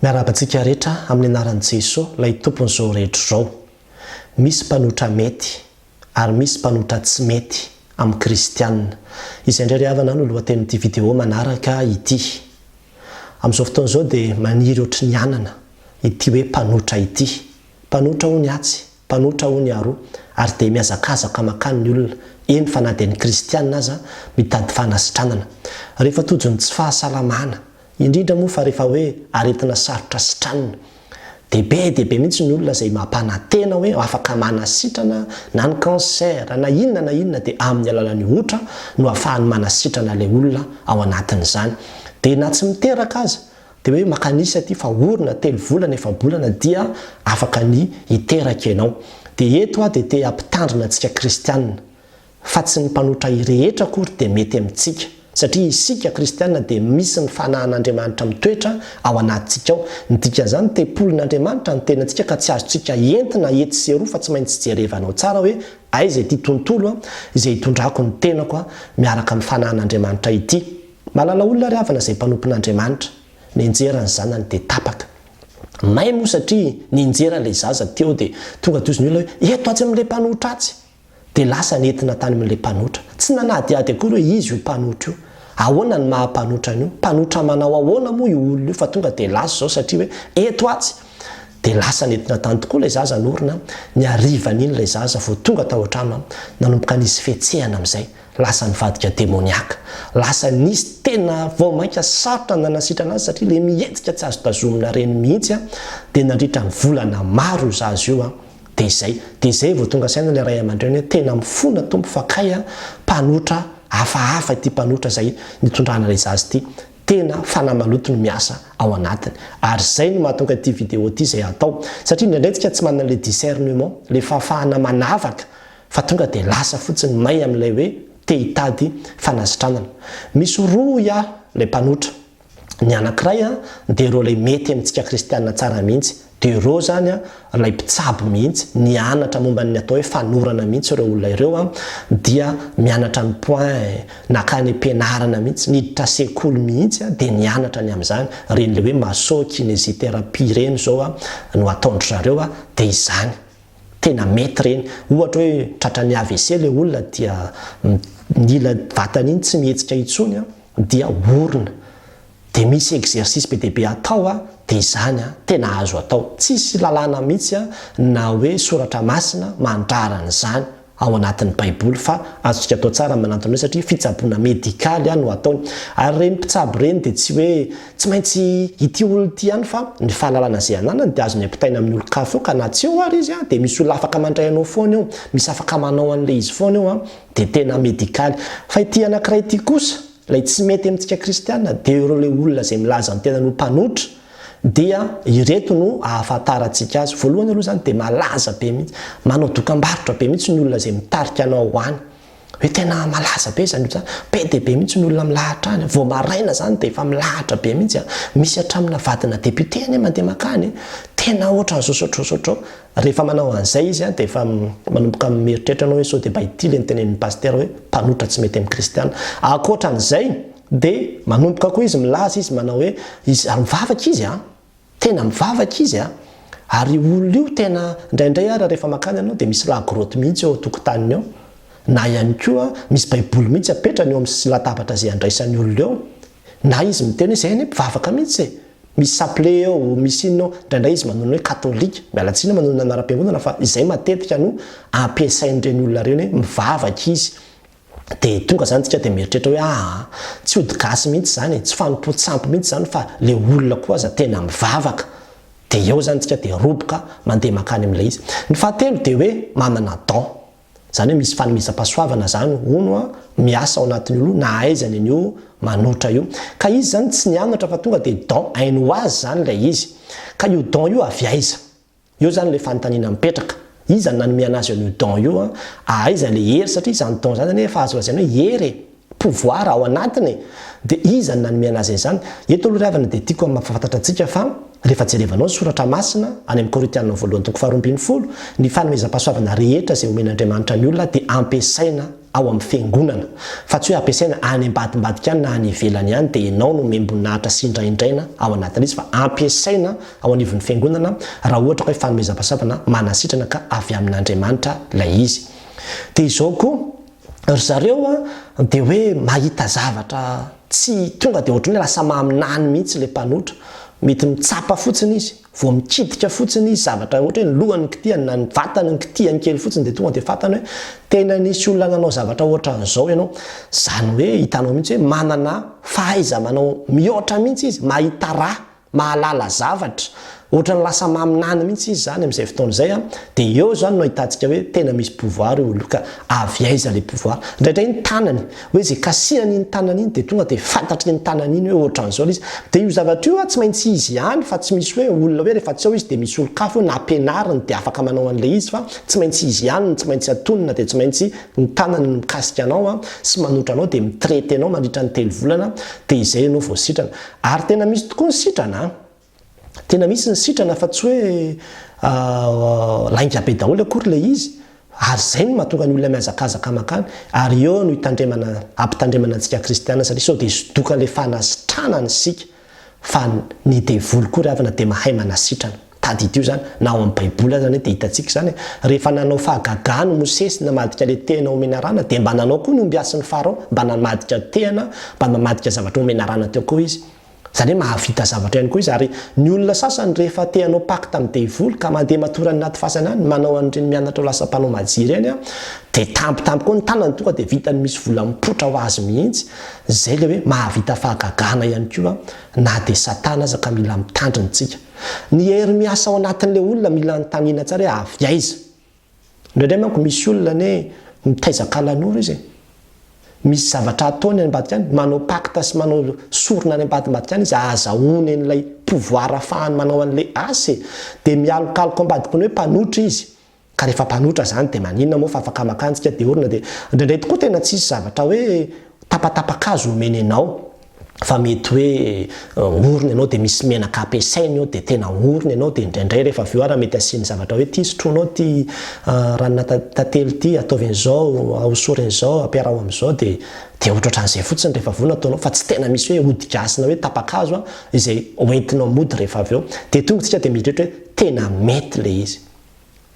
Miarabantsika rehetra amin'ny anaran'i Jesosy ilay tompon'izao rehetra izao. Misy mpanotra mety ary misy mpanotra tsy mety amin'ny kristianina. Izay indray havana no lohatenin'ity vidéo manaraka ity. Amin'izao fotoana izao dia maniry ohatry ny anana ity hoe mpanotra ity. Mpanotra ho ny atsy, mpanotra ho ny aroa ary dia miazakazaka makany ny olona. Eny fa na dia ny kristianina aza mitady fanasitranana. Rehefa tojo ny tsy fahasalamana, indrindra moa fa rehefa hoe aretina sarotra sitranina, dia be mihitsy ny olona izay mampanantena hoe afaka manasitrana na ny cancer na inona dia amin'ny alalan'ny otra no ahafahany manasitrana ilay olona ao anatin'izany. Dia na tsy miteraka aza dia hoe makanisa ty fa orona 3 volana 4 bolana dia afaka ny hiteraka ianao. Dia eto dia te hampitandrina antsika kristianina fa tsy ny mpanotra rehetra akory dia mety amintsika. Satria isika kristianina dia misy ny fanahan'Andriamanitra mitoetra ao anatintsika ao. Ny dikan'izany tempolin'Andriamanitra ny tenantsika ka tsy azontsika entina ety sy eroa fa tsy maintsy jerevanao tsara hoe aiza ity tontolo izay hitondrako ny tenako miaraka amin'ny fanahan'Andriamanitra ity. Malala olona ry havana izay mpanompon'Andriamanitra, ny anjeran'ny zanany dia tapaka. May moa satria ny anjeran'ilay zaza teo dia tonga toy ny olona hoe eto atsy amin'ilay mpanotra atsy. Dia lasa nentina tany amin'ilay mpanotra. Tsy nanadiady akory hoe izy io mpanotra io. Ahoana ny maha-mpanotra io? Mpanotra manao ahoana moa io olona io fa tonga dia lasa zao satria hoe eto atsy. Dia lasa nentina tany tokoa ilay zaza norina, ny arivan'iny ilay zaza vao tonga tao an-trano nanomboka nisy fihetsehana amin'izay. Lasa nivadika demoniaka. Lasa nisy tena vao mainka sarotra nanasitrana azy satria ilay mihetsika tsy azo tazomina reny mihitsy dia nandritra ny volana maro zaza io dia izay vao tonga saina ilay ray aman-dreny hoe tena mifona tompo fakay mpanotra hafahafa ity mpanotra izay nitondrana ilay zaza ity. Tena fanamaloto no miasa ao anatiny. Ary izay no mahatonga ity vidéo ity izay atao. Satria indraindray tsy manana ilay discernement, ilay fahafahana manavaka fa tonga dia lasa fotsiny may amin'ilay hoe te hitady fanasitranana. Misy roa ilay mpanotra. Ny anankiray dia ireo ilay mety amintsika kristianina tsara mihitsy. Dia ireo zany ilay mpitsabo mihitsy, nianatra momba ny atao hoe fanorana mihitsy ireo olona ireo dia mianatra ny point nakany ampianarana mihitsy, niditra sekoly mihitsy dia nianatra ny amin'izany. Reny le hoe maso kinésithérapie reny zao no ataondry zareo dia izany. Tena mety reny. Ohatra hoe tratra ny AVC ilay olona dia nila vatany iny tsy mihetsika intsony dia orona. Dia misy exercice be dia be atao dia izany tena azo atao. Tsisy lalàna mihitsy na hoe soratra masina mandrara an'izany ao anatin'ny baiboly fa azontsika atao tsara manantona hoe satria fitsaboana medikaly no ataony. Ary reny mpitsabo reny dia tsy hoe tsy maintsy ity olona ity ihany fa ny fahalalana izay ananany dia azony ampitaina amin'ny olon-kafa eo ka na tsy eo ary izy dia misy olona afaka mandray anao foana eo, misy afaka manao an'ilay izy foana eo dia tena medikaly. Fa ity anankiray ity kosa ilay tsy mety amintsika kristianina dia ireo ilay olona izay milaza ny tena no mpanotra dia ireto no ahafantarantsika azy. Voalohany aloha zany dia malaza be mihitsy, manao dokam-barotra be mihitsy ny olona izay mitarika anao hoany hoe tena malaza be zany be dia be mihitsy ny olona milahatra any. Vao maraina zany dia efa milahatra be mihitsy. Misy hatramina vadina député any mandeha makany tena ohatran'izao sotrao. Rehefa manao an'izay izy dia efa manomboka mieritreritra anao hoe sao dia baitily ny tenen'ny pasteur hoe mpanotra tsy mety amin'ny kristiana. Ankoatran'izay dia manomboka koa izy milaza izy manao hoe izy mivavaka izy tena mivavaka izy ary olona io tena indraindray ary rehefa makany ianao dia misy lagrotte mihitsy eo an-tokotaniny ao na ihany koa misy baiboly mihitsy apetrany eo amin'ny latabatra izay andraisan'ny olona eo na izy miteny hoe izay mpivavaka mihitsy misy saple eo misy inona indraindray izy manona hoe katolika mialatsina manona anaram-piangonana fa izay matetika no ampiasain'ireny olona ireny hoe mivavaka izy. Dia tonga zany tsika dia mieritreritra hoe tsy odigasy mihitsy zany, tsy fanompo-tsampy mihitsy zany fa le olona koa aza tena mivavaka. Dia eo zany tsika dia roboka mandeha makany amin'ilay izy. Ny fahatelo dia hoe manana don. Zany hoe misy fanomezam-pahasoavana zany hono miasa ao anatin'ny olo na aizany an'io manotra io. Ka izy zany tsy nianatra fa tonga dia don haino azy zany ilay izy. Ka io don io avy aiza? Io zany ilay fanontaniana mipetraka. Iza no nanome anazy an'io don io aiza ilay hery satria izany don zany efa azo lazaina hoe hery pouvoir ao anatiny. Dia iza no nanome anazy izany? Eto aloha ry havana dia tiako mampafantatra antsika fa rehefa jerevanao ny soratra masina any amin'ny Korintianina voalohany 2:12 ny fanomezam-pahasoavana rehetra izay omen'Andriamanitra ny olona dia ampiasaina ao amin'ny fiangonana fa tsy hoe ampiasaina any ambadimbadika any na any ivelany ihany dia ianao no membonahitra sy indraindraina ao anatin'izy fa ampiasaina ao anivon'ny fiangonana raha ohatra hoe fanomezam-pasavana manasitrana ka avy amin'Andriamanitra ilay izy. Dia izao koa ry zareo dia hoe mahita zavatra tsy tonga dia ohatrany hoe lasa mahaminany mihitsy ilay mpanotra, mety mitsapa fotsiny izy vao mikidika fotsiny izy zavatra ohatra hoe ny lohany kitihany na ny vatany ny kitihany kely fotsiny dia tonga dia fantany hoe tena nisy olona nanao zavatra ohatra an'izao ianao. Zany hoe hitanao mihitsy hoe manana fahaiza manao mihoatra mihitsy izy, mahita raha, mahalala zavatra, ohatra ny lasa maminany mihitsy izy zany amin'izay fotoana izay dia eo zany no ahitantsika hoe tena misy pouvoir io olo ka avy aiza ilay pouvoir. Indraindray ny tanany hoe zay kasihany iny tanany iny dia tonga dia fantatry ny tanany iny hoe ohatra an'izao izy. Dia io zavatra io tsy maintsy izy ihany fa tsy misy hoe olona hoe rehefa tsy ao izy dia misy olon-kafa hoe nampianariny dia afaka manao an'ilay izy fa tsy maintsy izy ihany, tsy maintsy atonina dia tsy maintsy ny tanany mikasika anao sy manotra anao dia mitraity anao mandritra ny 3 volana dia izay ianao vao sitrana. Ary tena misy tokoa ny sitrana, tena misy ny sitrana fa tsy hoe lainga be daholo akory ilay izy, ary izay no mahatonga ny olona mihazakazaka makany. Ary eo no ampitandremana antsika kristiana satria sao dia sodoka ilay fanasitranany sika fa ny devoly koa ravana dia mahay manasitrana. Tadidio zany na ao amin'ny baiboly zany dia hitantsika zany rehefa nanao fahagagany Mosesy namadika ilay tehana omena rana dia mba nanao koa ny ombiasiny Farao mba namadika tehana mba namadika zavatra omena rana teo koa izy. Zany hoe mahavita zavatra ihany koa izy. Ary ny olona sasany rehefa te hanao pacte amin'ny devoly ka mandeha matorany anaty fasana any manao an'ireny mianatra ho lasa mpanao majiry any dia tampotampo koa ny tanany tonga dia vitany misy vola mipotra ho azy mihitsy. Zay le hoe mahavita fahagagana ihany koa na dia Satana aza ka mila mitandrintsika. Ny hery miasa ao anatin'ilay olona mila ntanina tsara hoe avy aiza. Indraindray manko misy olona ne mitaizaka lanora izy, misy zavatra ataony any ambadika any, manao pacte sy manao sorona any ambadimbadika any izy azahoany an'ilay pouvoir ahafahany manao an'ilay asa dia mialokaloka ambadika ny hoe mpanotra izy. Ka rehefa mpanotra zany dia maninona moa fa afaka makantsika dia orina dia indraindray tokoa tena tsisy zavatra hoe tapatapakazo omeny anao fa mety hoe orina ianao dia misy menaka ampiasainy eo dia tena orina ianao dia indraindray rehefa avy eo ara mety asiany zavatra hoe ty sotroinao ty ranona tantely ty ataovy an'izao ahosory an'izao ampiarao amin'izao dia ohatrohatran'izay fotsiny rehefa avy eo nataonao fa tsy tena misy hoe hodigasina hoe tapakazo izay hoentinao mody rehefa avy eo dia tonga tsika dia midrehitra hoe tena mety ilay izy.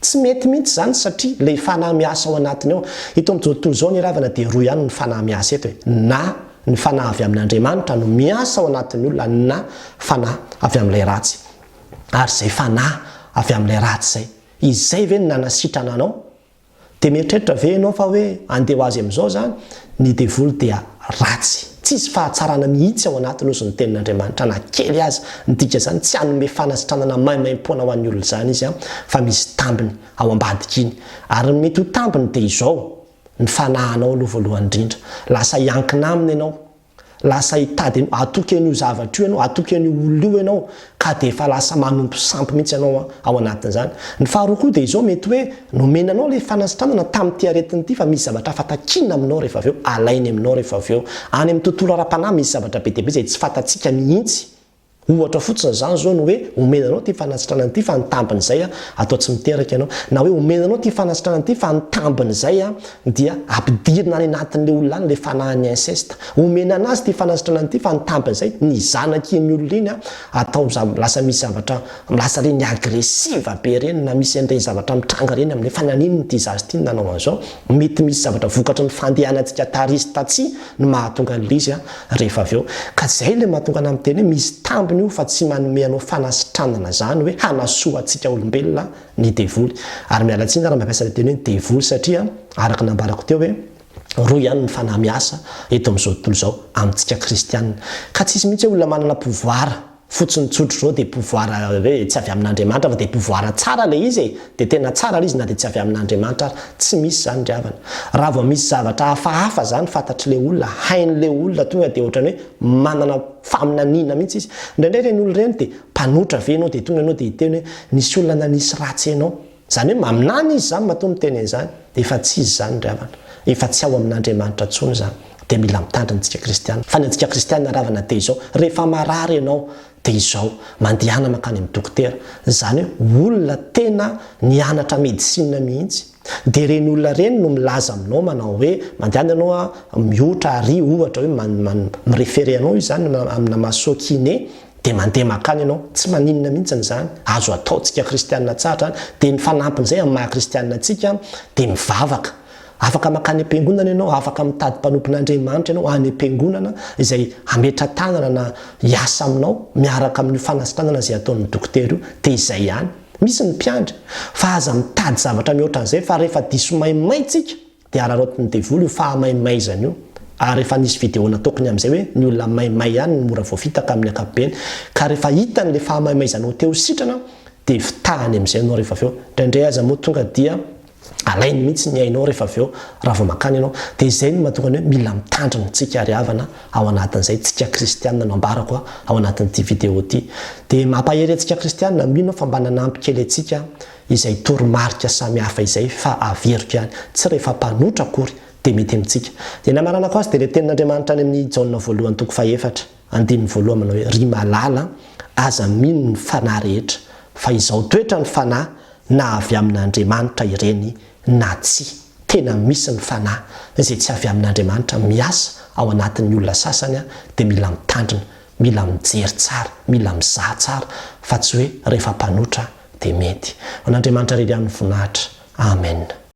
Tsy mety mihitsy zany satria ilay fanahy miasa ao anatiny ao ito amin'izao tontolo izao ny ravana dia roa ihany ny fanahy miasa eto hoe na ny fanahy avy amin'Andriamanitra no miasa ao anatin'ny olona na fanahy avy amin'ilay ratsy. Ary izay fanahy avy amin'ilay ratsy zay, izay ve ny nanasitrana anao? Dia mieritreritra ve ianao fa hoe andeha ho azy amin'izao zany ny devoly dia ratsy, tsisy fahatsarana mihitsy ao anatiny ozy ny tenin'Andriamanitra na kely azy. Ny dika zany tsy hanome fanasitranana maimaim-poana ho an'ny olona zany izy fa misy tambiny ao ambadika iny. Ary mety ho tambiny dia izao ny fanahinao aloha voalohany indrindra, lasa hiankina aminy ianao, lasa hitady atoky an'io zavatra io ianao, atoky an'io olona io ianao ka dia efa lasa manompo sampy mihitsy ianao ao anatin'izany. Ny faharoa koa dia izao mety hoe nomenanao ilay fanasitranana tamin'ity aretiny ity fa misy zavatra fatakina aminao rehefa avy eo, alainy aminao rehefa avy eo. Any amin'ny tontolo ara-panahy misy zavatra be dia be izay tsy fantatsika mihitsy. Ohatra fotsiny zany zao no hoe omenanao ty fanasitranana ity fa ny tambiny izay atao tsy miteraka ianao, na hoe omenanao ty fanasitranana ity fa ny tambiny izay dia ampidirina any anatin'ilay olona any ilay fanahin'ny inceste. Omenana azy ty fanasitranana ity fa ny tambiny izay ny zanakin'ny olona iny atao lasa misy zavatra lasa reny agresiva be reny na misy an'ireny zavatra mitranga reny amin'ilay fananiny ty zazy ity nanao an'izao. Mety misy zavatra vokatry ny fandehanantsika tarisy tatsy no mahatonga an'ilay izy rehefa avy eo. Ka zay le mahatonga ana miteny hoe misy tambiny io fa tsy manome anao fanasitranana zany hoe hanasoa antsika olombelona ny devoly. Ary mialatsiny raha mampiasa ilay teny hoe devoly satria araka nambarako teo hoe roa ihany ny fanahy miasa eto amin'izao tontolo izao amintsika kristianina. Ka tsisy mihitsy hoe olona manana pouvoir fotsiny tsotro zao dia pouvoir hoe tsy avy amin'Andriamanitra fa dia pouvoir tsara ilay izy dia tena tsara izy na dia tsy avy amin'Andriamanitra tsy misy zany ry havana. Raha vao misy zavatra hafahafa zany fantatry'ilay olona, hain'ilay olona tonga dia ohatrany hoe manana faminaniana mihitsy izy. Indraindray reny olona reny dia mpanotra ve ianao dia tonga ianao dia hiteny hoe nisy olona nanisy ratsy ianao. Zany hoe maminany izy zany matoa miteny an'izany dia efa tsy izy zany ry havana. Efa tsy ao amin'Andriamanitra intsony zany. Dia mila mitandrina antsika kristiana. Fa ny antsika kristiana ravana dia izao rehefa marary ianao dia izao mandehana makany amin'ny dokotera. Zany hoe olona tena nianatra medicine mihitsy dia reny olona reny no milaza aminao manao hoe mandehana ianao a mihotra ary ohatra hoe mireferé anao io zany amina masokine dia mandeha makany ianao tsy maninona mihitsiny zany azo ataontsika kristianina tsara dia ny fanampin'izay amin'ny maha kristianina antsika dia mivavaka afaka makany am-piangonana ianao afaka mitady mpanompon'Andriamanitra ianao any am-piangonana izay ametra tanana na hiasa aminao miaraka amin'ny fanasitranana izay ataon'ny dokotera io dia izay ihany misy ny mpiandry fa aza mitady zavatra mihoatran'izay fa rehefa diso maimaitsika dia araraotiny devoly io fahamaimay io ary rehefa nisy vidéo natokony amin'izay hoe ny olona maimay ihany ny mora voafitaka amin'ny ankapobeny ka rehefa hitan'le fahamaimay teo sitrana dia fitahany amin'izay ianao rehefa aveo indraindray aza moa tonga dia alainy mihitsy ny ainao rehefa aveo raha vao makany ianao dia izay no mahatonga hoe mila mitandrina tsika ary havana ao anatin'izay tsika kristianina no ambarako ao anatin'ity vidéo ity dia mampahery antsika kristianina mino fa mba nanampy kely antsika izay toromarika samihafa izay fa averika ihany tsy rehefa mpanotra akory dia mety amintsika dia namarana ko azy dia le tenin'Andriamanitra any amin'ny Jaona voalohany toko 4 andininy voalohany manao hoe ry malala aza mino ny fanahy rehetra fa izao toetra ny fanahy na avy amin'Andriamanitra ireny na tsy tena misy ny fanahy izay tsy avy amin'Andriamanitra miasa ao anatin'ny olona sasany dia mila mitandrina mila mijery tsara mila mizaha tsara fa tsy hoe rehefa mpanotra dia mety. An'Andriamanitra rery amin'ny voninahitra. Amen.